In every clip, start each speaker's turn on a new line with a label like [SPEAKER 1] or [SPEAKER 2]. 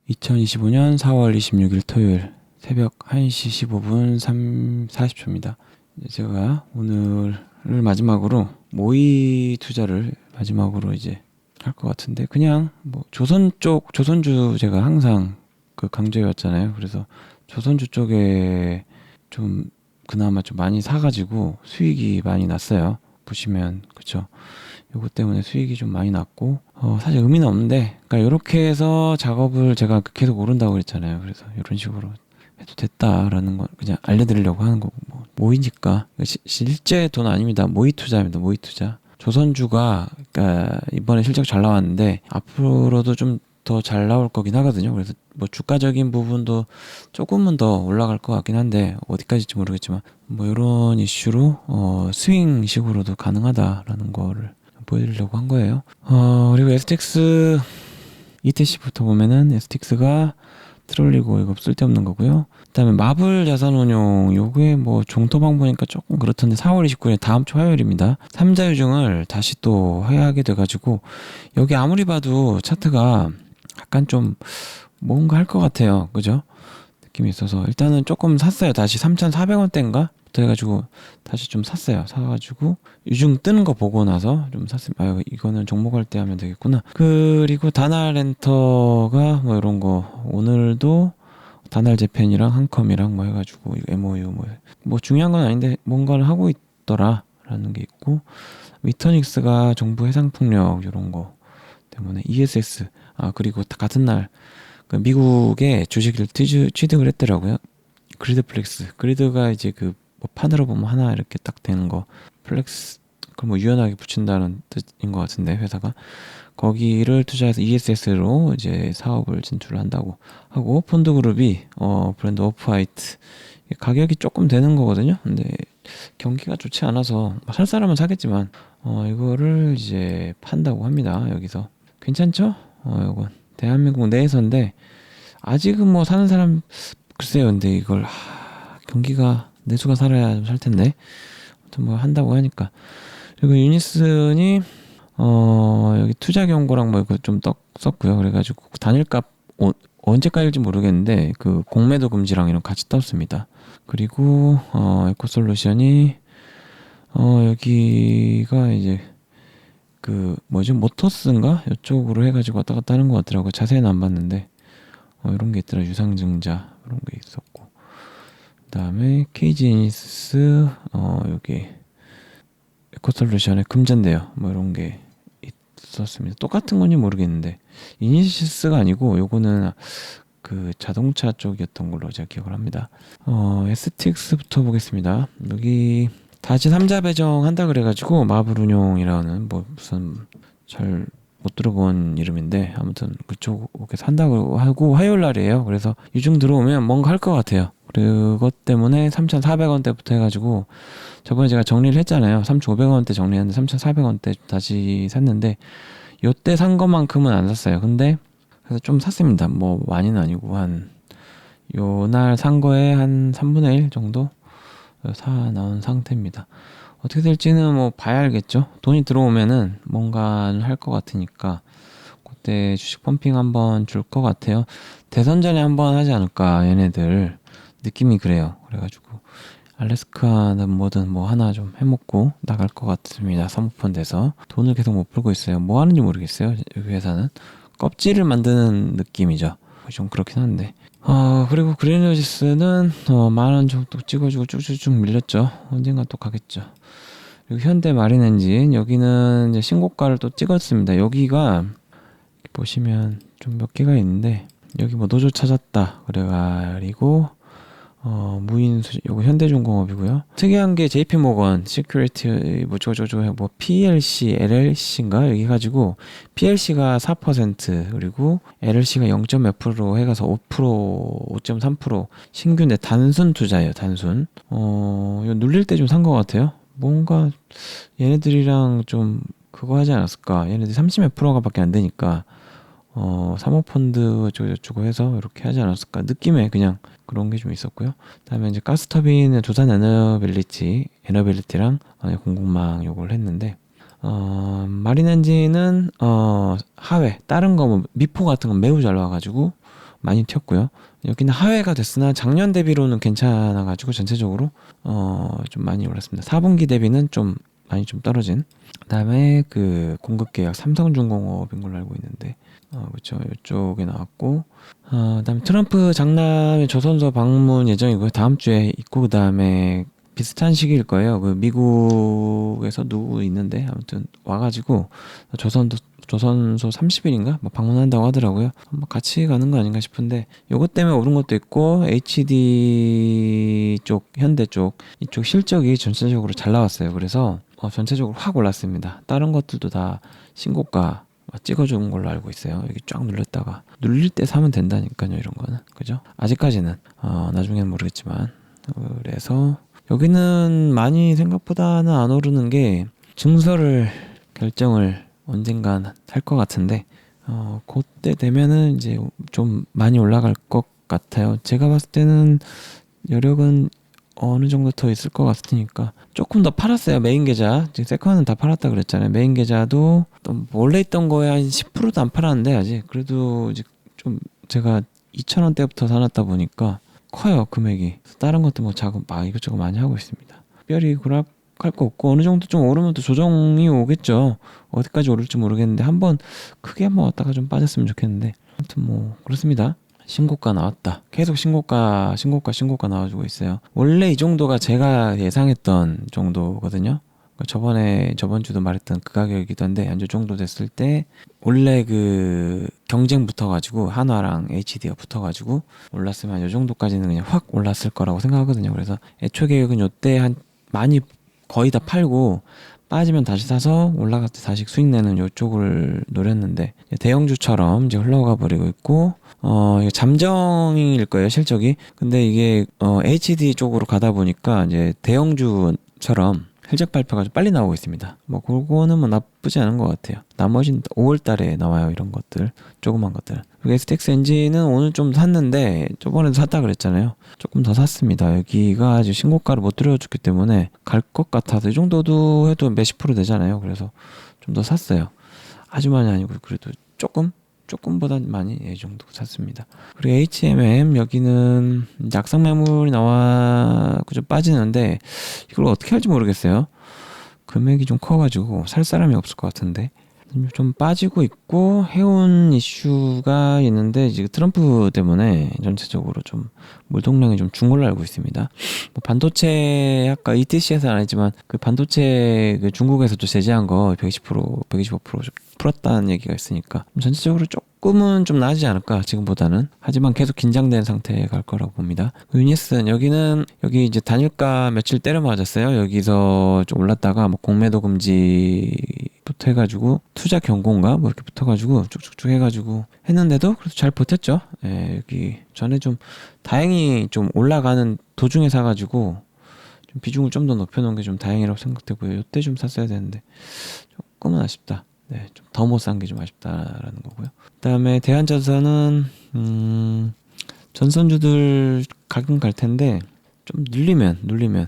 [SPEAKER 1] 2025년 4월 26일 토요일 새벽 1시 15분 40초입니다. 제가 오늘을 마지막으로 모의 투자를 마지막으로 이제 할 것 같은데, 그냥 뭐 조선주 제가 항상 그 강조해왔잖아요. 그래서 조선주 쪽에 좀 그나마 좀 많이 사가지고 수익이 많이 났어요. 보시면 그쵸. 요거 때문에 수익이 좀 많이 났고, 사실 의미는 없는데, 그러니까 이렇게 해서 작업을 제가 계속 오른다고 그랬잖아요. 그래서 이런 식으로 해도 됐다라는 건 그냥 알려드리려고 하는 거고, 뭐 모이니까 실제 돈 아닙니다. 모의 투자입니다. 모의 투자. 조선주가 그러니까 이번에 실적 잘 나왔는데 앞으로도 좀 더 잘 나올 거긴 하거든요. 그래서 뭐 주가적인 부분도 조금은 더 올라갈 것 같긴 한데 어디까지일지 모르겠지만, 뭐 이런 이슈로 스윙식으로도 가능하다라는 거를 보여드리려고 한 거예요. 그리고 STX ETC부터 보면은 STX가 트롤리고 이거 쓸데없는 거고요. 그다음에 마블 자산운용, 요게 뭐 종토방 보니까 조금 그렇던데 4월 29일 다음 주 화요일입니다. 삼자유증을 다시 또 하게 돼가지고, 여기 아무리 봐도 차트가 약간 좀 뭔가 할 것 같아요. 그죠? 느낌이 있어서 일단은 조금 샀어요. 다시 3,400원대인가? 부터 해가지고 다시 좀 샀어요. 사가지고 유중 뜨는 거 보고 나서 좀 샀습니다. 아, 이거는 종목할 때 하면 되겠구나. 그리고 다날렌터가 뭐 이런 거 오늘도 다날 재팬이랑 한컴이랑 뭐 해가지고 MOU 뭐 중요한 건 아닌데 뭔가를 하고 있더라라는 게 있고, 위터닉스가 정부 해상풍력 이런 거 때문에 ESS, 그리고 같은 날 그 미국의 주식을 취득을 했더라고요. 그리드플렉스. 그리드가 이제 그 뭐 판으로 보면 하나 이렇게 딱 되는 거, 플렉스, 그걸 뭐 유연하게 붙인다는 뜻인 것 같은데, 회사가 거기를 투자해서 ESS로 이제 사업을 진출을 한다고 하고, 폰드그룹이 브랜드 오프화이트 가격이 조금 되는 거거든요. 근데 경기가 좋지 않아서 살 사람은 사겠지만 이거를 이제 판다고 합니다. 여기서 괜찮죠? 이건 대한민국 내에서인데 아직은 뭐 사는 사람 글쎄요. 근데 이걸 경기가 내수가 살아야 살 텐데 아무튼 뭐 한다고 하니까. 그리고 유니슨이 여기 투자 경고랑 뭐 이거 좀 썼고요. 그래가지고 단일값 언제까지일지 모르겠는데 그 공매도 금지랑 이런 같이 떴습니다. 그리고 에코솔루션이 여기가 이제 그 뭐지 모터스인가 이쪽으로 해가지고 왔다 갔다 하는 것 같더라고요. 자세히는 안 봤는데 이런 게 있더라. 유상증자 이런 게 있었고, 그다음에 KG이니시스 여기 에코솔루션의 금잔대요. 뭐 이런 게 있었습니다. 똑같은 건지 모르겠는데 이니시스가 아니고 요거는 그 자동차 쪽이었던 걸로 제가 기억을 합니다. STX부터 보겠습니다. 여기 다시 3자 배정한다 그래가지고 마블운용이라는 뭐 무슨 잘 못 들어본 이름인데 아무튼 그쪽에서 한다고 하고 화요일 날이에요. 그래서 유중 들어오면 뭔가 할 것 같아요. 그것 때문에 3,400원대부터 해가지고 저번에 제가 정리를 했잖아요. 3,500원대 정리했는데 3,400원대 다시 샀는데 요때 산 것만큼은 안 샀어요. 근데 그래서 좀 샀습니다. 뭐 많이는 아니고 한 요날 산 거에 한 3분의 1 정도 사 나온 상태입니다. 어떻게 될지는 뭐 봐야 알겠죠. 돈이 들어오면은 뭔가 할 것 같으니까 그때 주식 펌핑 한번 줄 것 같아요. 대선 전에 한번 하지 않을까 얘네들 느낌이 그래요. 그래가지고 알래스카는 뭐든 뭐 하나 좀 해먹고 나갈 것 같습니다. 사모펀드에서 돈을 계속 못 풀고 있어요. 뭐 하는지 모르겠어요. 여기 회사는 껍질을 만드는 느낌이죠. 좀 그렇긴 한데. 그리고 그레이너지스는 10,000원 정도 찍어주고 쭉쭉쭉 밀렸죠. 언젠가 또 가겠죠. 그리고 현대 마린엔진 여기는 이제 신고가를 또 찍었습니다. 여기가 보시면 좀 몇 개가 있는데 여기 뭐 노조 찾았다 그래가지고 무인수 요거 현대중공업이고요. 특이한 게 JP모건 시큐리티 뭐 뭐 PLC LLC인가 여기 가지고 PLC가 4% 그리고 LLC가 0.몇% 해가서 5% 5.3% 신규 내 단순 투자예요. 단순. 이거 눌릴 때 좀 산 것 같아요. 뭔가 얘네들이랑 좀 그거 하지 않았을까. 얘네들 30몇 프로가 밖에 안 되니까 사모펀드 저쩌고 해서 이렇게 하지 않았을까 느낌에 그냥 그런 게 좀 있었고요. 그다음에 이제 가스터빈의 두산 에너빌리티랑 공급망 요걸 했는데 마린엔진은 하회 다른 거 뭐 미포 같은 건 매우 잘 나와가지고 많이 튀었고요. 여기는 하회가 됐으나 작년 대비로는 괜찮아가지고 전체적으로 좀 많이 올랐습니다. 4분기 대비는 좀 많이 좀 떨어진. 그다음에 그 공급 계약 삼성중공업인 걸로 알고 있는데 그렇죠. 이쪽에 나왔고 그다음에 트럼프 장남의 조선소 방문 예정이고요. 다음 주에 있고 그다음에 비슷한 시기일 거예요. 그 미국에서 누구 있는데 아무튼 와가지고 조선소 30일인가 뭐 방문한다고 하더라고요. 한번 같이 가는 거 아닌가 싶은데 요것 때문에 오른 것도 있고 HD 쪽 현대 쪽 이쪽 실적이 전체적으로 잘 나왔어요. 그래서 전체적으로 확 올랐습니다. 다른 것들도 다 신고가 찍어주는 걸로 알고 있어요. 여기 쫙 눌렸다가 눌릴 때 사면 된다니까요. 이런 거는 그죠? 아직까지는 나중에는 모르겠지만 그래서 여기는 많이 생각보다는 안 오르는 게 증설을 결정을 언젠간 할 것 같은데 그때 되면은 이제 좀 많이 올라갈 것 같아요. 제가 봤을 때는 여력은 어느 정도 더 있을 것 같으니까 조금 더 팔았어요. 메인 계좌 지금 세컨은 다 팔았다 그랬잖아요. 메인 계좌도 또 원래 있던 거에 한 10%도 안 팔았는데 아직 그래도 이제 좀 제가 2,000원대부터 사놨다 보니까 커요 금액이. 다른 것도 뭐 작업 막 이것저것 많이 하고 있습니다. 특별히 그락할 거 없고 어느 정도 좀 오르면 또 조정이 오겠죠. 어디까지 오를지 모르겠는데 한번 크게 한번 왔다가 좀 빠졌으면 좋겠는데 아무튼 뭐 그렇습니다. 신고가 나왔다. 계속 신고가 나와주고 있어요. 원래 이 정도가 제가 예상했던 정도거든요. 저번 주도 말했던 그 가격이기도 한데 이 정도 됐을 때 원래 그 경쟁 붙어가지고 한화랑 HD가 붙어가지고 올랐으면 이 정도까지는 그냥 확 올랐을 거라고 생각하거든요. 그래서 애초 계획은 요때 한 많이 거의 다 팔고 빠지면 다시 사서 올라갈 때 다시 수익 내는 요쪽을 노렸는데 대형주처럼 이제 흘러가 버리고 있고 이게 잠정일 거예요 실적이. 근데 이게 HD 쪽으로 가다 보니까 이제 대형주처럼 실적 발표가 좀 빨리 나오고 있습니다. 뭐 그거는 뭐 나쁘지 않은 것 같아요. 나머지는 5월 달에 나와요. 이런 것들 조그만 것들. 그리고 STX 엔진은 오늘 좀 샀는데 저번에도 샀다 그랬잖아요. 조금 더 샀습니다. 여기가 아직 신고가를 못 들여줬기 때문에 갈 것 같아서 이 정도도 해도 몇십 프로 되잖아요. 그래서 좀 더 샀어요. 아주 많이 아니고 그래도 조금보다 많이 이 정도 샀습니다. 그리고 HMM 여기는 약상 매물이 나와 좀 빠지는데 이걸 어떻게 할지 모르겠어요. 금액이 좀 커가지고 살 사람이 없을 것 같은데 좀 빠지고 있고 해운 이슈가 있는데 지금 트럼프 때문에 전체적으로 좀 물동량이 좀 준 걸로 알고 있습니다. 뭐 반도체 아까 ETC에서 안 했지만 그 반도체 그 중국에서도 제재한 거 120%, 125%좀 풀었다는 얘기가 있으니까 전체적으로 조금은 좀 나아지지 않을까 지금보다는. 하지만 계속 긴장된 상태에 갈 거라고 봅니다. 유니슨 여기 이제 단일가 며칠 때려 맞았어요. 여기서 좀 올랐다가 뭐 공매도 금지부터 해가지고 투자 경고인가 뭐 이렇게 붙어가지고 쭉쭉쭉 해가지고 했는데도 그래도 잘 버텼죠. 예, 여기 전에 좀 다행히 좀 올라가는 도중에 사가지고 좀 비중을 좀 더 높여놓은 게 좀 다행이라고 생각되고요. 이때 좀 샀어야 되는데 조금은 아쉽다. 네, 좀 더 못 산 게 좀 아쉽다라는 거고요. 그다음에 대한전선은 전선주들 가끔 갈 텐데 좀 눌리면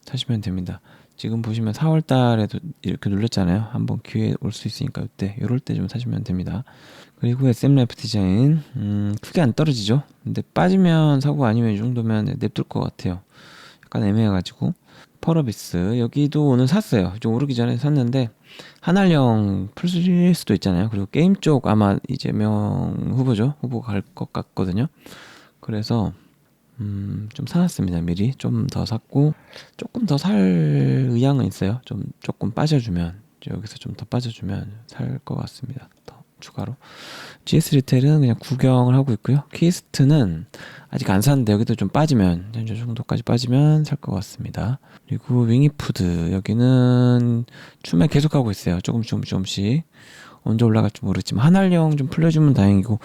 [SPEAKER 1] 사시면 됩니다. 지금 보시면 4월 달에도 이렇게 눌렸잖아요. 한번 기회 올 수 있으니까 이럴 때 좀 사시면 됩니다. 그리고 SM라이프 디자인 크게 안 떨어지죠. 근데 빠지면 사고 아니면 이 정도면 냅둘 것 같아요. 약간 애매해가지고. 펄어비스 여기도 오늘 샀어요. 좀 오르기 전에 샀는데 한알령 풀릴 수도 있잖아요. 그리고 게임 쪽 아마 이재명 후보가 갈 것 같거든요. 그래서 좀 사놨습니다. 미리 좀 더 샀고 조금 더 살 의향은 있어요. 조금 빠져주면 여기서 좀 더 빠져주면 살 것 같습니다. 더 추가로. GS 리테일은 그냥 구경을 하고 있고요. 퀴스트는 아직 안 샀는데 여기도 좀 빠지면 현재 정도까지 빠지면 살 것 같습니다. 그리고 윙이푸드 여기는 추매 계속하고 있어요. 조금씩 언제 올라갈지 모르겠지만 한알령 좀 풀려주면 다행이고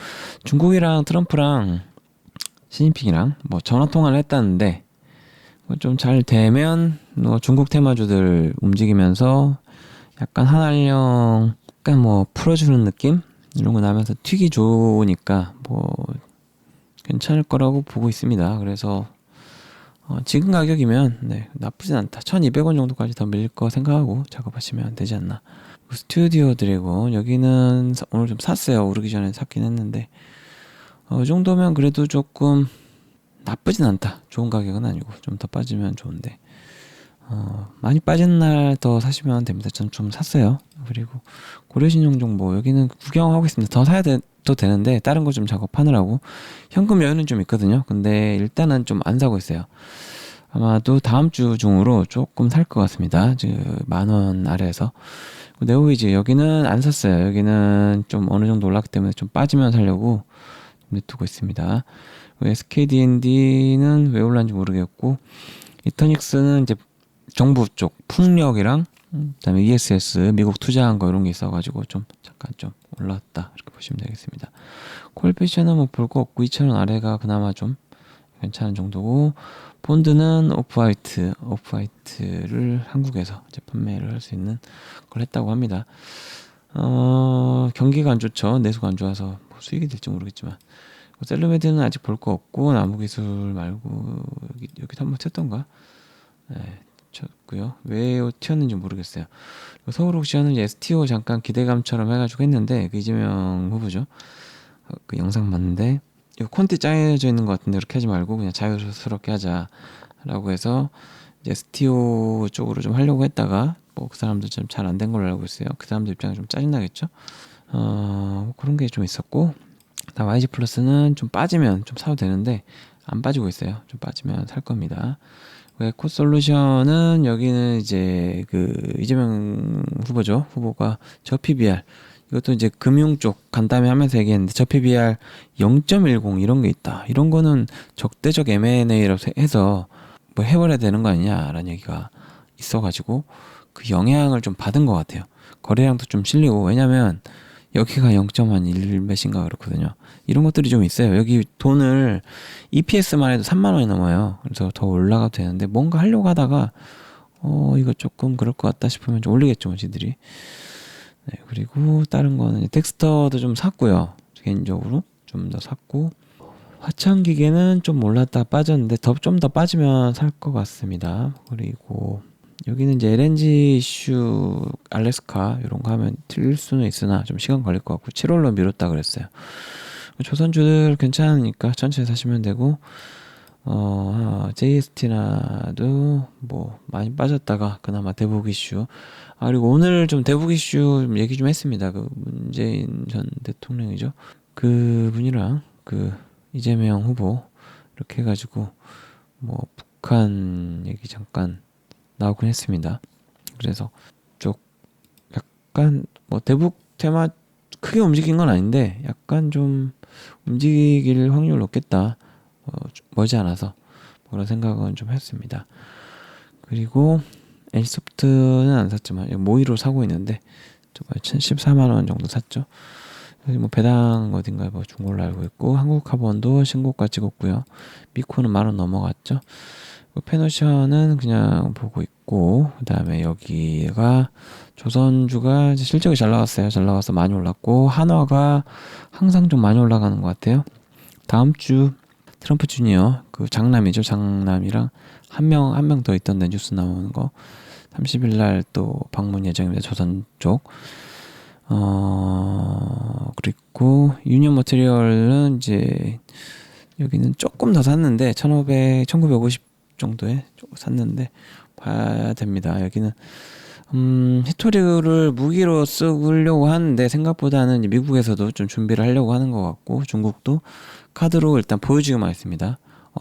[SPEAKER 1] 중국이랑 트럼프랑 시진핑이랑 뭐 전화 통화를 했다는데 좀 잘 되면 뭐 중국 테마주들 움직이면서 약간 한알령 약간 뭐 풀어주는 느낌 이런 거 나면서 튀기 좋으니까 뭐 괜찮을 거라고 보고 있습니다. 그래서 지금 가격이면 나쁘진 않다. 1200원 정도까지 더 밀릴 거 생각하고 작업하시면 되지 않나. 스튜디오 드래곤 여기는 오늘 좀 샀어요. 오르기 전에 샀긴 했는데 이 정도면 그래도 조금 나쁘진 않다. 좋은 가격은 아니고 좀 더 빠지면 좋은데 많이 빠진 날 더 사시면 됩니다. 전 좀 샀어요. 그리고 고려신용정보 여기는 구경하고 있습니다. 더 사야 도 되는데 다른 거 좀 작업하느라고 현금 여유는 좀 있거든요. 근데 일단은 좀 안 사고 있어요. 아마도 다음 주 중으로 조금 살 것 같습니다. 10,000원 아래에서. 네오위즈 여기는 안 샀어요. 여기는 좀 어느 정도 올랐기 때문에 좀 빠지면 사려고 냅두고 있습니다. SKD&D는 왜 올랐는지 모르겠고, 이터닉스는 이제 정부 쪽 풍력이랑 그다음에 ESS 미국 투자한 거 이런 게 있어가지고 좀 잠깐 좀 올랐다 이렇게 보시면 되겠습니다. 콜피션은 뭐 볼 거 없고 2,000원 아래가 그나마 좀 괜찮은 정도고, 본드는 오프화이트를 한국에서 이제 판매를 할 수 있는 걸 했다고 합니다. 경기가 안 좋죠. 내수가 안 좋아서 뭐 수익이 될지 모르겠지만, 셀러메드는 아직 볼 거 없고, 나무기술 말고 여기도 한번 쳤던가? 네, 쳤고요. 왜 튀었는지 모르겠어요. 서울옥션은 STO 잠깐 기대감처럼 해가지고 했는데, 그 이재명 후보죠. 그 영상 봤는데 이거 콘티 짜여져 있는 것 같은데 그렇게 하지 말고 그냥 자유스럽게 하자라고 해서 이제 STO 쪽으로 좀 하려고 했다가 뭐 그 사람들 좀 잘 안 된 걸로 알고 있어요. 그 사람들 입장에 좀 짜증나겠죠. 그런 게 좀 있었고, 다 YG 플러스는 좀 빠지면 좀 사도 되는데 안 빠지고 있어요. 좀 빠지면 살 겁니다. 에코솔루션은 여기는 이제 그 이재명 후보죠. 후보가 저 PBR, 이것도 이제 금융 쪽 간담회 하면서 얘기했는데 저 PBR 0.10 이런 게 있다. 이런 거는 적대적 M&A라고 해서 뭐 해버려야 되는 거 아니냐라는 얘기가 있어가지고 그 영향을 좀 받은 것 같아요. 거래량도 좀 실리고, 왜냐면 여기가 0.1 몇인가 그렇거든요. 이런 것들이 좀 있어요. 여기 돈을 EPS만 해도 3만 원이 넘어요. 그래서 더 올라가도 되는데 뭔가 하려고 하다가 이거 조금 그럴 것 같다 싶으면 좀 올리겠죠, 지들이. 네, 그리고 다른 거는 텍스터도 좀 샀고요. 개인적으로 좀 더 샀고, 화창기계는 좀 올랐다 빠졌는데 좀 더 빠지면 살 것 같습니다. 그리고 여기는 이제 LNG 이슈 알래스카 이런 거 하면 틀릴 수는 있으나 좀 시간 걸릴 것 같고 7월로 미뤘다 그랬어요. 조선주들 괜찮으니까 천천히 사시면 되고, JST나도 뭐 많이 빠졌다가 그나마 대북 이슈. 그리고 오늘 좀 대북 이슈 좀 얘기 좀 했습니다. 그 문재인 전 대통령이죠. 그 분이랑 그 이재명 후보 이렇게 해가지고 뭐 북한 얘기 잠깐 나오긴 했습니다. 그래서 쪽 약간 뭐 대북 테마 크게 움직인 건 아닌데 약간 좀 움직일 확률 높겠다. 머지않아서 그런 생각은 좀 했습니다. 그리고 N소프트는 안 샀지만 모의로 사고 있는데 14만 원 정도 샀죠. 뭐 배당 어딘가에 뭐 준 걸로 알고 있고, 한국카본도 신고가 찍었고요. 미코는 10,000원 넘어갔죠. 페노션은 그냥 보고 있고, 그 다음에 여기가 조선주가 이제 실적이 잘 나왔어요. 잘 나와서 많이 올랐고, 한화가 항상 좀 많이 올라가는 것 같아요. 다음 주 트럼프 주니어 그 장남이죠. 장남이랑 한 명 더 있던데 뉴스 나오는 거 30일 날 또 방문 예정입니다. 조선 쪽. 그리고 유니온 머티리얼은 이제 여기는 조금 더 샀는데 1950 정도에 샀는데 봐야 됩니다. 여기는 히토리를 무기로 쓰려고 하는데 생각보다는 미국에서도 좀 준비를 하려고 하는 것 같고, 중국도 카드로 일단 보여주기만 했습니다.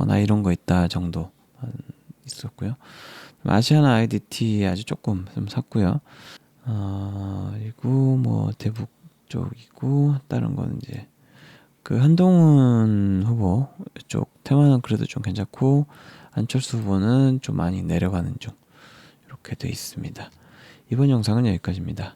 [SPEAKER 1] 나 이런 거 있다 정도 있었고요. 아시아나 IDT 아주 조금 좀 샀고요. 그리고 뭐 대북 쪽이고, 다른 건 이제 그 한동훈 후보 쪽 테마는 그래도 좀 괜찮고, 안철수 후보는 좀 많이 내려가는 중 이렇게 돼 있습니다. 이번 영상은 여기까지입니다.